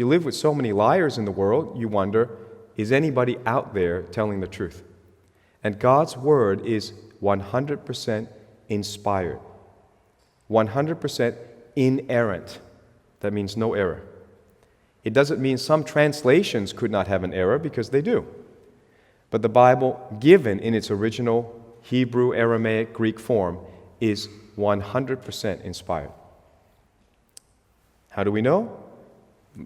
You live with so many liars in the world, you wonder, is anybody out there telling the truth? And God's Word is 100% inspired, 100% inerrant. That means no error. It doesn't mean some translations could not have an error, because they do. But the Bible, given in its original Hebrew, Aramaic, Greek form, is 100% inspired. How do we know?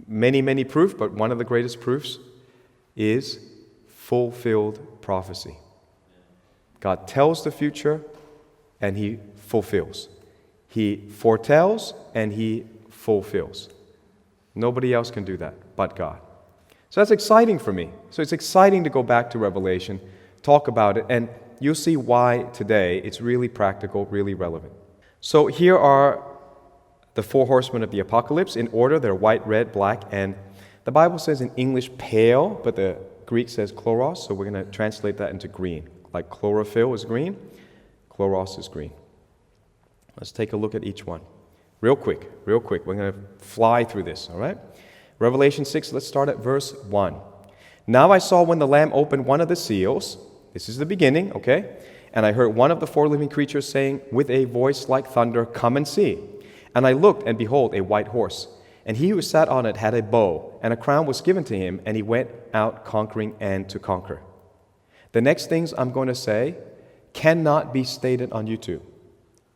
Many, many proofs, but one of the greatest proofs is fulfilled prophecy. God tells the future, and He fulfills. He foretells, and He fulfills. Nobody else can do that but God. So that's exciting for me. So it's exciting to go back to Revelation, talk about it, and you'll see why today it's really practical, really relevant. So here are the four horsemen of the apocalypse in order. They're white, red, black, and the Bible says in English pale, but the Greek says chloros, so we're going to translate that into green. Like chlorophyll is green, chloros is green. Let's take a look at each one. Real quick. We're going to fly through this, all right? Revelation 6, let's start at verse 1. Now I saw when the Lamb opened one of the seals, this is the beginning, okay? And I heard one of the four living creatures saying with a voice like thunder, "Come and see." And I looked, and behold, a white horse. And he who sat on it had a bow, and a crown was given to him, and he went out conquering and to conquer. The next things I'm going to say cannot be stated on YouTube.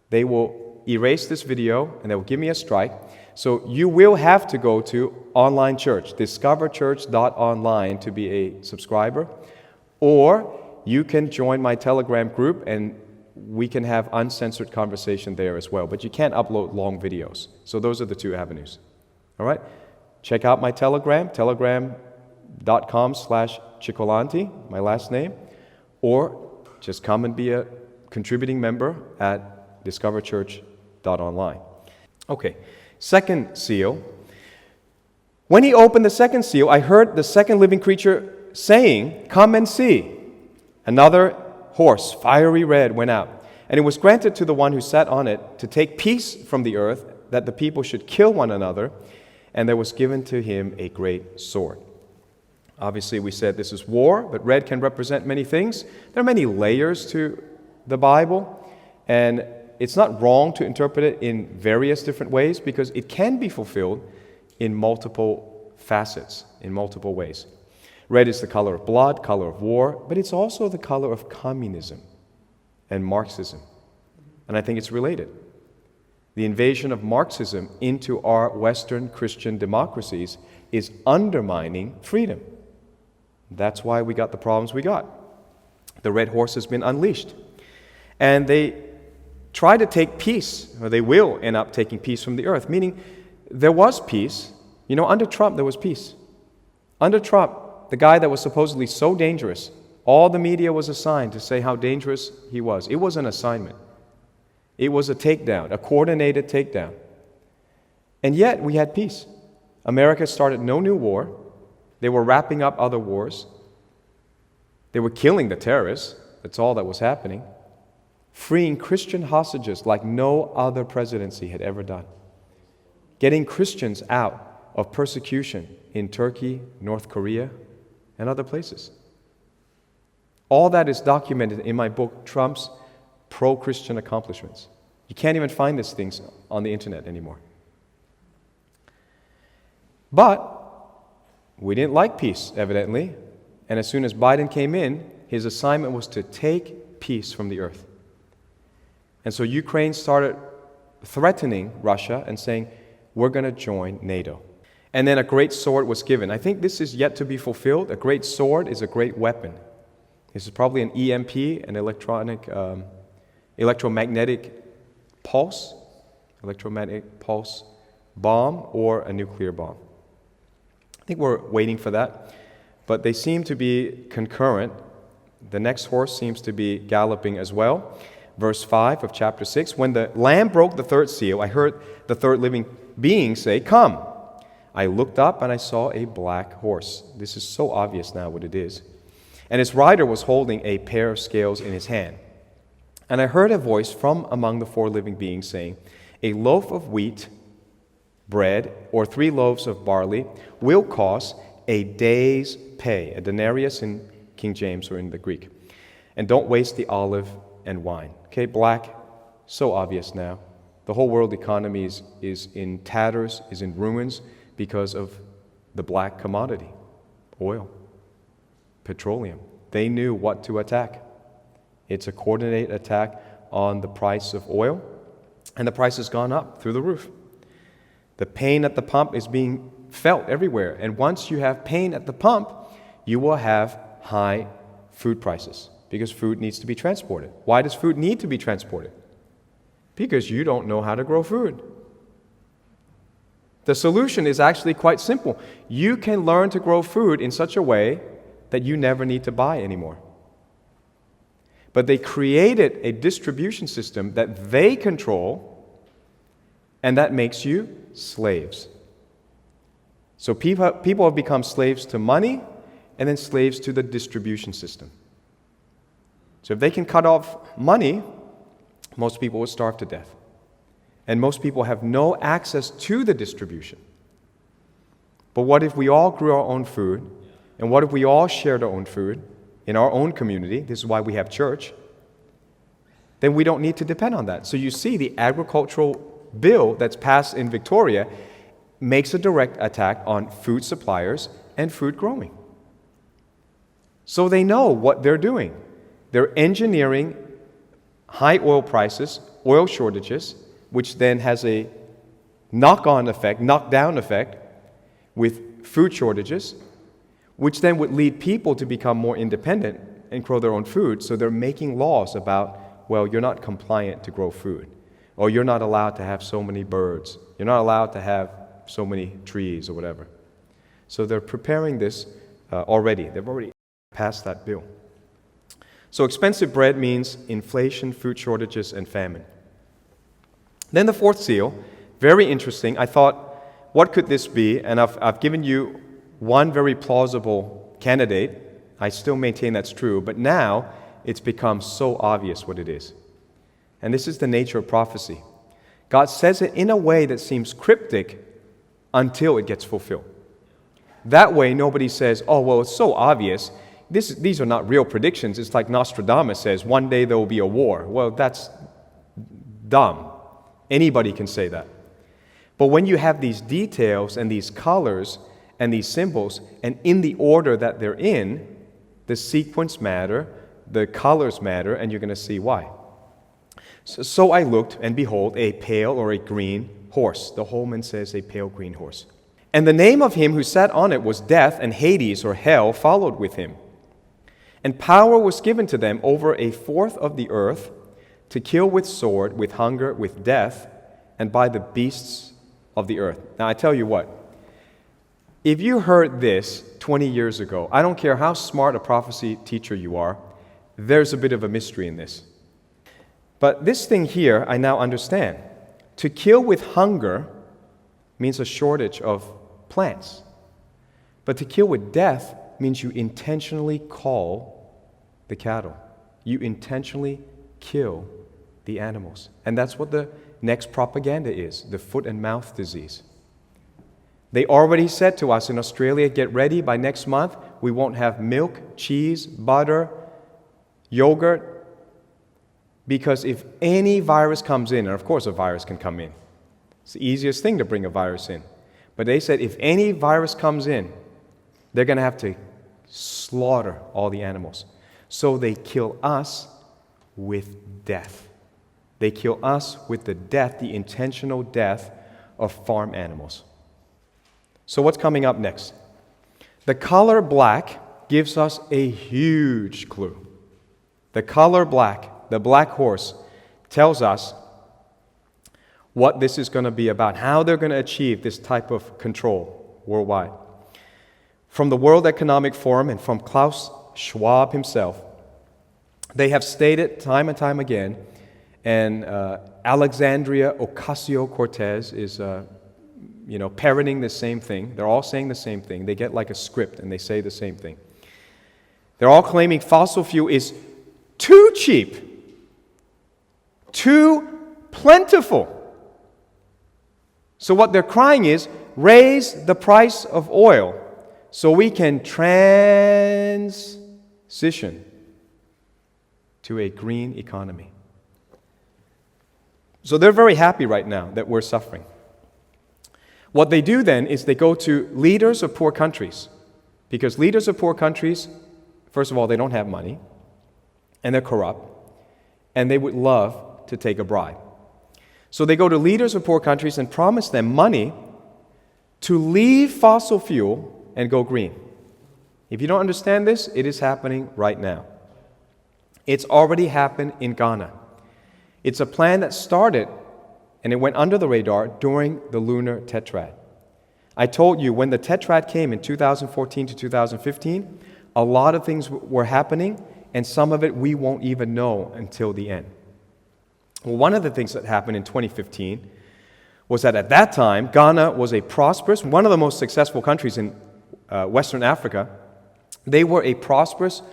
They will erase this video, and they will give me a strike. So you will have to go to online church, DiscoverChurch.Online, to be a subscriber. Or you can join my Telegram group, and we can have uncensored conversation there as well. But you can't upload long videos. So those are the two avenues. All right? Check out my Telegram, telegram.com/Cioccolanti, my last name. Or just come and be a contributing member at DiscoverChurch.Online. Okay, second seal. When he opened the second seal, I heard the second living creature saying, "Come and see." Another horse, fiery red, went out, and it was granted to the one who sat on it to take peace from the earth, that the people should kill one another, and there was given to him a great sword. Obviously, we said this is war, but red can represent many things. There are many layers to the Bible, and it's not wrong to interpret it in various different ways, because it can be fulfilled in multiple facets, in multiple ways. Red is the color of blood, color of war, but it's also the color of communism and Marxism. And I think it's related. The invasion of Marxism into our Western Christian democracies is undermining freedom. That's why we got the problems we got. The red horse has been unleashed. And they try to take peace, or they will end up taking peace from the earth, meaning there was peace. You know, under Trump, there was peace. Under Trump, the guy that was supposedly so dangerous, all the media was assigned to say how dangerous he was. It was an assignment. It was a takedown, a coordinated takedown. And yet, we had peace. America started no new war. They were wrapping up other wars. They were killing the terrorists. That's all that was happening. Freeing Christian hostages like no other presidency had ever done. Getting Christians out of persecution in Turkey, North Korea, and other places. All that is documented in my book, Trump's Pro-Christian Accomplishments. You can't even find these things on the internet anymore. But we didn't like peace, evidently, and as soon as Biden came in, his assignment was to take peace from the earth. And so Ukraine started threatening Russia and saying, we're going to join NATO. And then a great sword was given. I think this is yet to be fulfilled. A great sword is a great weapon. This is probably an EMP, an electromagnetic pulse bomb, or a nuclear bomb. I think we're waiting for that. But they seem to be concurrent. The next horse seems to be galloping as well. Verse 5 of chapter 6, when the Lamb broke the third seal, I heard the third living being say, "Come." I looked up and I saw a black horse. This is so obvious now what it is. And its rider was holding a pair of scales in his hand. And I heard a voice from among the four living beings saying, "A loaf of wheat bread or 3 loaves of barley will cost a day's pay, a denarius in King James or in the Greek. And don't waste the olive and wine. Okay, black, so obvious now. The whole world economy is in tatters, is in ruins because of the black commodity, oil, petroleum. They knew what to attack. It's a coordinated attack on the price of oil, and the price has gone up through the roof. The pain at the pump is being felt everywhere, and once you have pain at the pump, you will have high food prices because food needs to be transported. Why does food need to be transported? Because you don't know how to grow food. The solution is actually quite simple. You can learn to grow food in such a way that you never need to buy anymore. But they created a distribution system that they control, and that makes you slaves. So people have become slaves to money and then slaves to the distribution system. So if they can cut off money, most people will starve to death. And most people have no access to the distribution. But what if we all grew our own food? And what if we all shared our own food in our own community? This is why we have church. Then we don't need to depend on that. So you see, the agricultural bill that's passed in Victoria makes a direct attack on food suppliers and food growing. So they know what they're doing. They're engineering high oil prices, oil shortages, which then has a knock-on effect, knock-down effect with food shortages, which then would lead people to become more independent and grow their own food. So they're making laws about, well, you're not compliant to grow food, or you're not allowed to have so many birds, you're not allowed to have so many trees or whatever. So they're preparing this already. They've already passed that bill. So expensive bread means inflation, food shortages, and famine. Then the 4th seal, very interesting. I thought, what could this be? And I've given you one very plausible candidate. I still maintain that's true, but now it's become so obvious what it is. And this is the nature of prophecy. God says it in a way that seems cryptic until it gets fulfilled. That way, nobody says, oh, well, it's so obvious. These are not real predictions. It's like Nostradamus says, one day there will be a war. Well, that's dumb. Anybody can say that. But when you have these details and these colors and these symbols, and in the order that they're in, the sequence matter, the colors matter, and you're going to see why. So I looked, and behold, a pale or a green horse. The Holman says a pale green horse. And the name of him who sat on it was Death, and Hades or Hell followed with him. And power was given to them over 1/4 of the earth to kill with sword, with hunger, with death, and by the beasts of the earth. Now I tell you what, if you heard this 20 years ago, I don't care how smart a prophecy teacher you are, there's a bit of a mystery in this. But this thing here, I now understand. To kill with hunger means a shortage of plants. But to kill with death means you intentionally call the cattle. You intentionally kill the animals. And that's what the next propaganda is, the foot and mouth disease. They already said to us in Australia, get ready, by next month we won't have milk, cheese, butter, yogurt, because if any virus comes in, and of course a virus can come in, it's the easiest thing to bring a virus in. But they said if any virus comes in, they're going to have to slaughter all the animals. So they kill us with death. They kill us with the death, the intentional death of farm animals. So what's coming up next? The color black gives us a huge clue. The color black, the black horse, tells us what this is going to be about, how they're going to achieve this type of control worldwide. From the World Economic Forum and from Klaus Schwab himself, they have stated time and time again, and Alexandria Ocasio-Cortez is parroting the same thing. They're all saying the same thing. They get like a script and they say the same thing. They're all claiming fossil fuel is too cheap, too plentiful. So what they're crying is, raise the price of oil so we can transition to a green economy. So they're very happy right now that we're suffering. What they do then is they go to leaders of poor countries, because leaders of poor countries, first of all, they don't have money, and they're corrupt, and they would love to take a bribe. So they go to leaders of poor countries and promise them money to leave fossil fuel and go green. If you don't understand this, it is happening right now. It's already happened in Ghana. It's a plan that started, and it went under the radar during the lunar tetrad. I told you when the tetrad came in 2014 to 2015, a lot of things were happening, and some of it we won't even know until the end. Well, one of the things that happened in 2015 was that at that time, Ghana was a prosperous, one of the most successful countries in Western Africa. They were a prosperous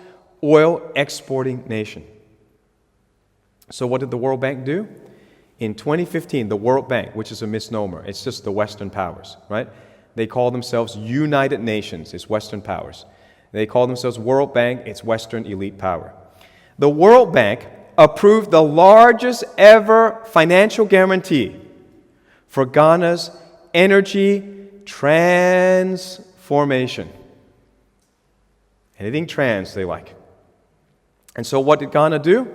oil exporting nation. So what did the World Bank do? In 2015, the World Bank, which is a misnomer, it's just the Western powers, right? They call themselves United Nations, it's Western powers. They call themselves World Bank, it's Western elite power. The World Bank approved the largest ever financial guarantee for Ghana's energy transformation. Anything trans they like. And so what did Ghana do?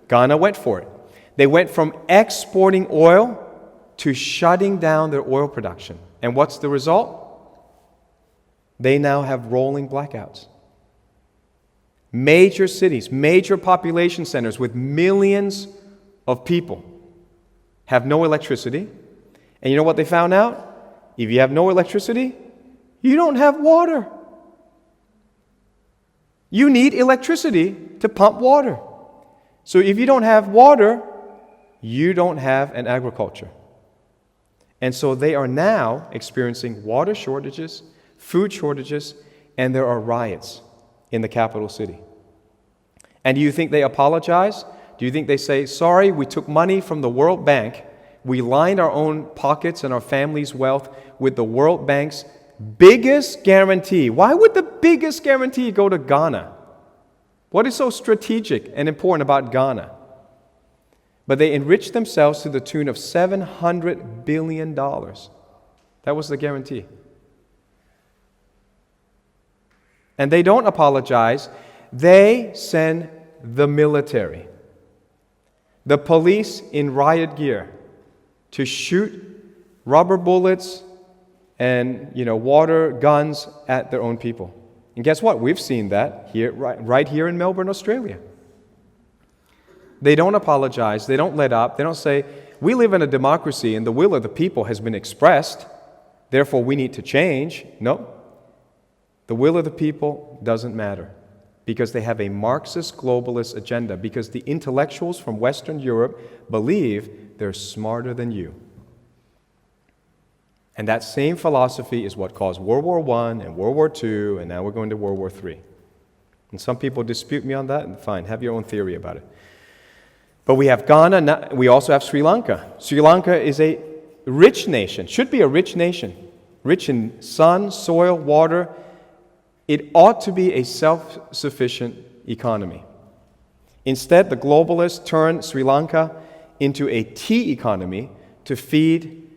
Ghana went for it. They went from exporting oil to shutting down their oil production. And what's the result? They now have rolling blackouts. Major cities, major population centers with millions of people have no electricity. And you know what they found out? If you have no electricity, you don't have water. You need electricity to pump water. So if you don't have water, you don't have an agriculture. And so they are now experiencing water shortages, food shortages, and there are riots in the capital city. And do you think they apologize? Do you think they say, sorry, we took money from the World Bank, we lined our own pockets and our family's wealth with the World Bank's biggest guarantee? Why would the biggest guarantee go to Ghana? What is so strategic and important about Ghana? But they enriched themselves to the tune of $700 billion. That was the guarantee. And they don't apologize. They send the military, the police in riot gear, to shoot rubber bullets and water guns at their own people. And guess what? We've seen that here, right here in Melbourne, Australia. They don't apologize. They don't let up. They don't say, we live in a democracy and the will of the people has been expressed, therefore we need to change. No. The will of the people doesn't matter because they have a Marxist globalist agenda, because the intellectuals from Western Europe believe they're smarter than you. And that same philosophy is what caused World War I and World War II, and now we're going to World War III. And some people dispute me on that, and fine, have your own theory about it. But we have Ghana, we also have Sri Lanka. Sri Lanka is a rich nation, should be a rich nation, rich in sun, soil, water. It ought to be a self-sufficient economy. Instead, the globalists turned Sri Lanka into a tea economy to feed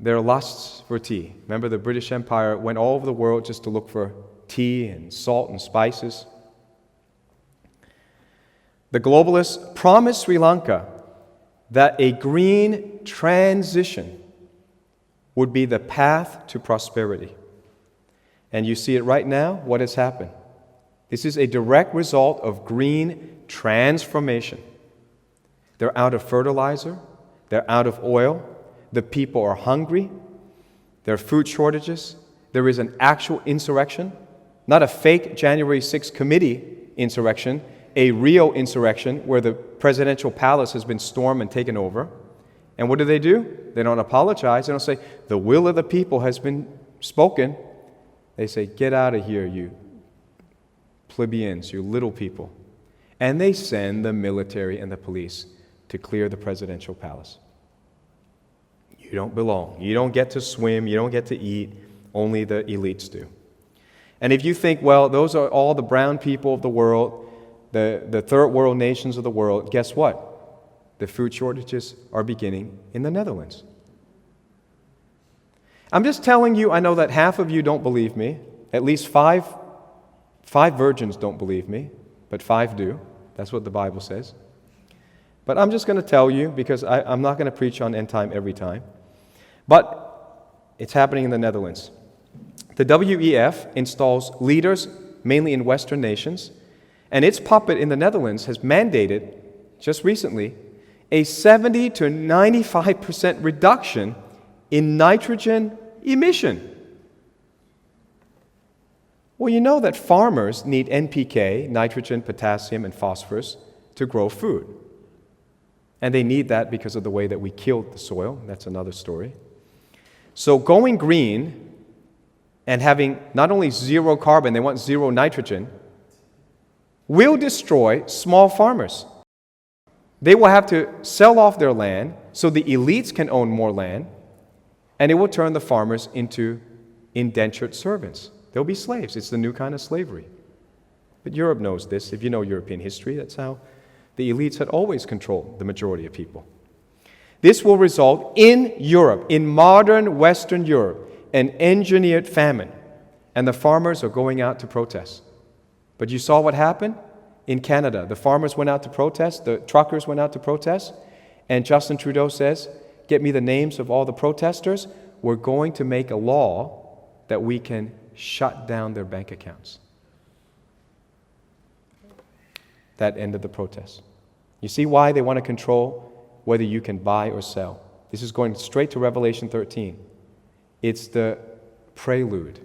their lusts for tea. Remember, the British Empire went all over the world just to look for tea and salt and spices. The globalists promised Sri Lanka that a green transition would be the path to prosperity. And you see it right now, what has happened. This is a direct result of green transformation. They're out of fertilizer, they're out of oil, the people are hungry, there are food shortages, there is an actual insurrection, not a fake January 6th committee insurrection, a real insurrection where the presidential palace has been stormed and taken over. And what do? They don't apologize. They don't say, the will of the people has been spoken. They say, get out of here, you plebeians, you little people. And they send the military and the police to clear the presidential palace. You don't belong. You don't get to swim. You don't get to eat. Only the elites do. And if you think, well, those are all the brown people of the world, the third world nations of the world, guess what? The food shortages are beginning in the Netherlands. I'm just telling you, I know that half of you don't believe me. At least five virgins don't believe me, but 5 do. That's what the Bible says. But I'm just going to tell you, because I'm not going to preach on end time every time. But it's happening in the Netherlands. The WEF installs leaders, mainly in Western nations, and its puppet in the Netherlands has mandated, just recently, a 70 to 95% reduction in nitrogen emission. Well, you know that farmers need NPK, nitrogen, potassium, and phosphorus to grow food. And they need that because of the way that we killed the soil. That's another story. So going green and having not only zero carbon, they want zero nitrogen, will destroy small farmers. They will have to sell off their land so the elites can own more land, and it will turn the farmers into indentured servants. They'll be slaves. It's the new kind of slavery. But Europe knows this. If you know European history, that's how the elites had always controlled the majority of people. This will result in Europe, in modern Western Europe, an engineered famine, and the farmers are going out to protest. But you saw what happened in Canada. The farmers went out to protest, the truckers went out to protest, and Justin Trudeau says, get me the names of all the protesters. We're going to make a law that we can shut down their bank accounts. That ended the protest. You see why they want to control whether you can buy or sell. This is going straight to Revelation 13. It's the prelude.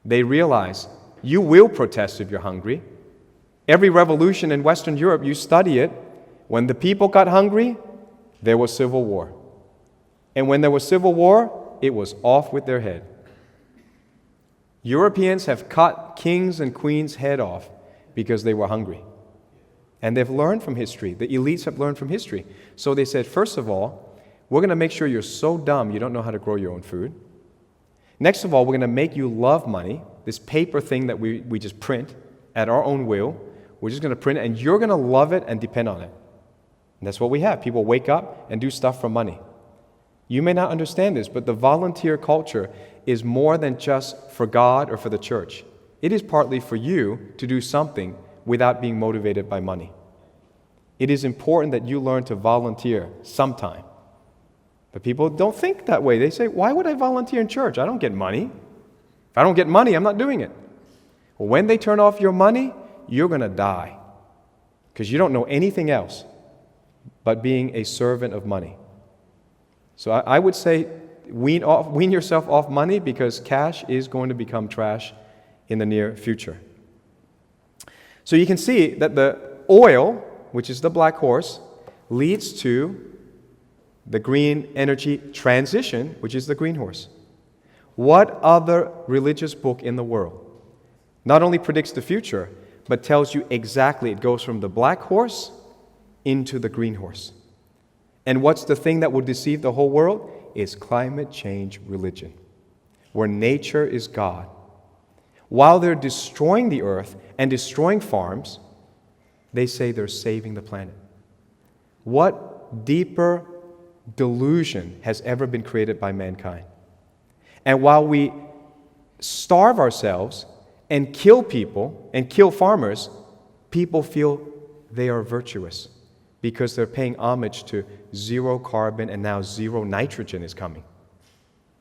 They realize you will protest if you're hungry. Every revolution in Western Europe, you study it. When the people got hungry, there was civil war. And when there was civil war, it was off with their head. Europeans have cut kings and queens' head off because they were hungry. And they've learned from history. The elites have learned from history. So they said, first of all, we're going to make sure you're so dumb you don't know how to grow your own food. Next of all, we're going to make you love money, this paper thing that we just print at our own will. We're just going to print it, and you're going to love it and depend on it. And that's what we have. People wake up and do stuff for money. You may not understand this, but the volunteer culture is more than just for God or for the church. It is partly for you to do something without being motivated by money. It is important that you learn to volunteer sometime. But people don't think that way. They say, why would I volunteer in church? I don't get money. If I don't get money, I'm not doing it. Well, when they turn off your money, you're going to die. Because you don't know anything else but being a servant of money. So I would say wean yourself off money, because cash is going to become trash in the near future. So you can see that the oil, which is the black horse, leads to the green energy transition, which is the green horse. What other religious book in the world not only predicts the future, but tells you exactly it goes from the black horse into the green horse? And what's the thing that will deceive the whole world? Is climate change religion, where nature is God. While they're destroying the earth and destroying farms, they say they're saving the planet. What deeper delusion has ever been created by mankind? And while we starve ourselves and kill people and kill farmers, people feel they are virtuous because they're paying homage to zero carbon, and now zero nitrogen is coming.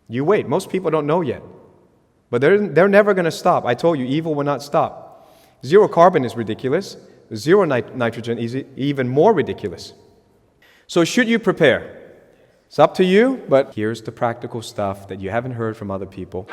You wait. Most people don't know yet. But they're never going to stop. I told you, evil will not stop. Zero carbon is ridiculous. Zero nitrogen is even more ridiculous. So should you prepare? It's up to you, but here's the practical stuff that you haven't heard from other people.